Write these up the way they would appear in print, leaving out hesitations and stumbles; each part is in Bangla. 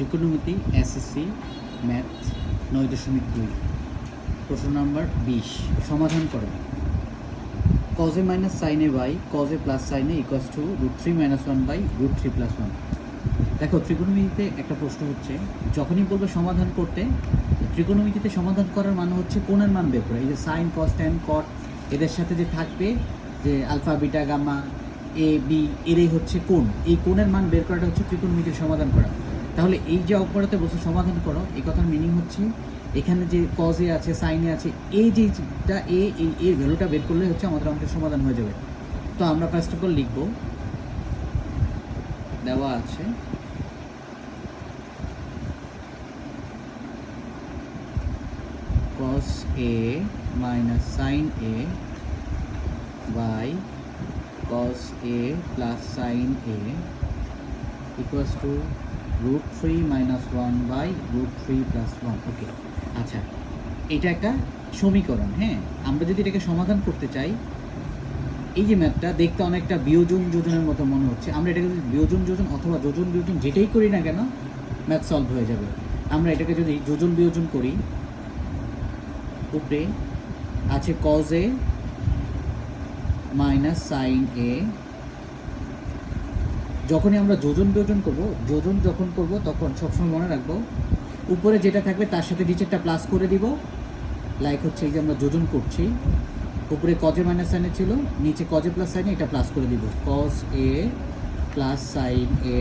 ত্রিকোণমিতি এসএসসি ম্যাথ 9.2 প্রশ্ন নাম্বার 20 সমাধান করো। cos a minus sin a by cos a plus sin a equals to √3 - 1 by √3 + 1। দেখো ত্রিকোণমিতিতে একটা প্রশ্ন হচ্ছে, যখনই বলবে সমাধান করতে, ত্রিকোণমিতিতে সমাধান করার মানে হচ্ছে কোণের মান বের করা। এই যে সাইন কস ট্যান কট এদের সাথে যে থাকবে যে alpha beta gamma A B এরই হচ্ছে কোণ, এই কোণের মান বের করাটা হচ্ছে ত্রিকোণমিতির সমাধান করা। তাহলে এই যে অপরাতে বসে সমাধান করো, এই কথার মিনিং হচ্ছে এখানে যে কজে আছে সাইনে আছে এই যেটা এই ভ্যালুটা বের করলে হচ্ছে আমাদের অঙ্কের সমাধান হয়ে যাবে। তো আমরা ফার্স্ট অফ অল লিখব, দেওয়া আছে cos a minus sin a by cos a plus sin a equals to √3 - 1 by √3 + 1। ওকে, আচ্ছা, এটা একটা সমীকরণ। হ্যাঁ, আমরা যদি এটাকে সমাধান করতে চাই, এই যে ম্যাথটা দেখতে অনেকটা বিয়োজন যোজনের মতো মনে হচ্ছে, আমরা এটাকে যদি বিয়োজন যোজন অথবা যোজন বিয়োজন যেটাই করি না কেন ম্যাথ সলভ হয়ে যাবে। আমরা এটাকে যদি যোজন বিয়োজন করি, উপরে আছে cos a minus sin a। যখনই আমরা যোজন বিয়োজন করব, যোজন যখন করব তখন সবসময় মনে রাখবো উপরে যেটা থাকবে তার সাথে নিচেরটা প্লাস করে দিব। লাইক হচ্ছে এই যে আমরা যোজন করছি, উপরে cos a minus sin a ছিল, নিচে cos a plus sin a, এটা প্লাস করে দিব cos a plus sin a।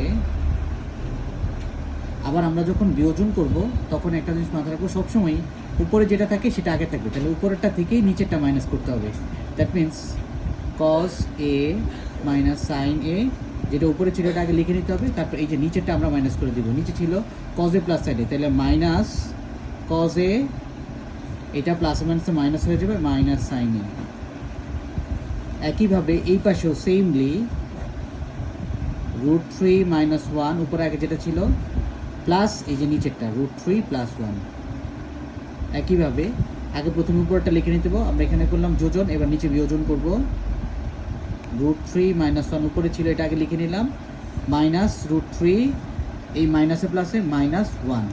আবার আমরা যখন বিয়োজন করব তখন একটা জিনিস মাথায় রাখবো, সবসময় উপরে যেটা থাকে সেটা আগে থাকবে, তাহলে উপরেরটা থেকেই নিচেরটা মাইনাস করতে হবে। That means cos a minus sin a, যেটা উপরে ছিল এটা আগে লিখে নিতে হবে, তারপর এই যে নিচেরটা আমরা মাইনাস করে দিব। নিচে ছিল cos a plus sin a, তাহলে মাইনাস cos a, এটা প্লাস মাইনাসে মাইনাস হয়ে যাবে মাইনাস sin a। একইভাবে এই পাশেও সেমলি √3 - 1, উপরে আগে যেটা ছিল প্লাস এই যে নিচেরটা √3 + 1। একইভাবে আগে প্রথমে উপরটা লিখে নিতে হবে, আমরা এখানে করলাম যোজন, এবার নিচে বিয়োজন করব। √3 - 1 উপরে ছিল এটা আগে লিখে নিলাম, মাইনাস √3, এই মাইনাসে প্লাসে -1।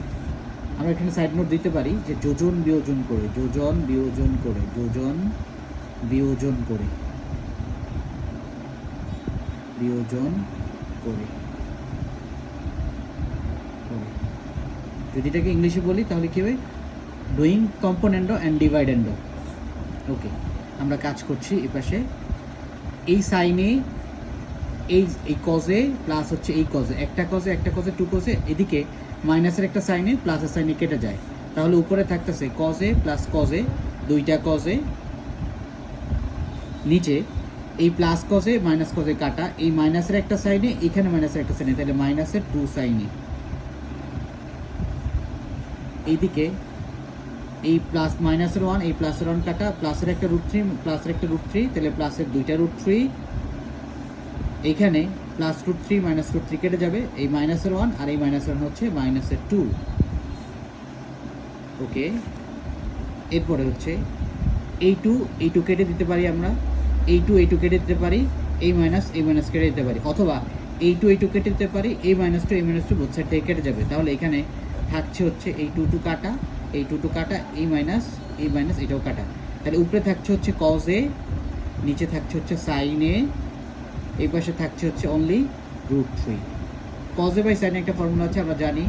আমরা এখানে সাইড নোট দিতে পারি যে যোজন বিয়োজন করে, যোজন বিয়োজন করে, যোজন বিয়োজন করে, বিয়োজন করে। যদি এটাকে ইংলিশে বলি তাহলে কী হবে, ডুইং কম্পোনেন্ডো অ্যান্ড ডিভাইডেন্ডো। ওকে, আমরা কাজ করছি এই পাশে এই সাইনে এই কজে প্লাস হচ্ছে এই কজে, একটা কজে 2 কজে, এদিকে মাইনাসের একটা সাইনে প্লাসের সাইনে কেটে যায়, তাহলে উপরে থাকতেছে কজে প্লাস কজে, দুইটা কজে, নিচে এই প্লাস কজে মাইনাস কজে কাটা, এই মাইনাসের একটা সাইনে এখানে মাইনাসের একটা সাইনে, তাহলে মাইনাসের 2 সাইনে। এইদিকে এই প্লাস মাইনাসের 1, এই প্লাসের 1 কাটা, প্লাসের একটা √3, প্লাসের একটা √3, তাহলে প্লাসের দুইটা √3, এইখানে প্লাস √3 মাইনাস √3 কেটে যাবে, এই মাইনাসের 1 আর এই মাইনাসের 1 হচ্ছে মাইনাসের 2। ওকে, এরপরে হচ্ছে এই 2 কেটে দিতে পারি আমরা, এই 2 কেটে দিতে পারি, এই মাইনাস কেটে দিতে পারি, অথবা এই 2 কেটে দিতে পারি, এই -2 বোথ সাইড থেকে কেটে যাবে। তাহলে এখানে থাকছে হচ্ছে এই 2 কাটা, এই 2 কাটা, এই মাইনাস এটাও কাটা, তাহলে উপরে থাকছে হচ্ছে cos a, নিচে থাকছে হচ্ছে sin a, এই পাশে থাকছে হচ্ছে only √3। cos a by sin a একটা ফর্মুলা আছে আমরা জানি,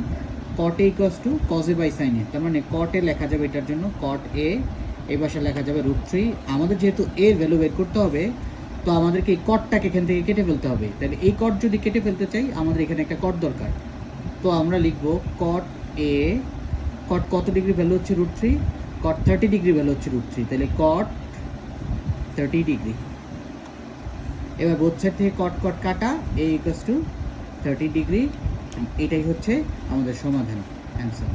cot a = cos a by sin a, তার মানে cot a লেখা যাবে এটার জন্য cot a, এই পাশে লেখা যাবে √3। আমাদের যেহেতু এর ভ্যালু বের করতে হবে, তো আমাদেরকে এই কটটাকে এখান থেকে কেটে ফেলতে হবে, তাহলে এই কট যদি কেটে ফেলতে চাই আমাদের এখানে একটা কট দরকার। তো আমরা লিখব cot a, cot কত ডিগ্রি ভ্যালু হচ্ছে √3, cot 30 ডিগ্রি ভ্যালু হচ্ছে √3, তাহলে cot 30 ডিগ্রি। এবার বোথ সাইড থেকে কট কাটা, a = 30 ডিগ্রি। এটাই হচ্ছে আমাদের সমাধান, অ্যান্সার।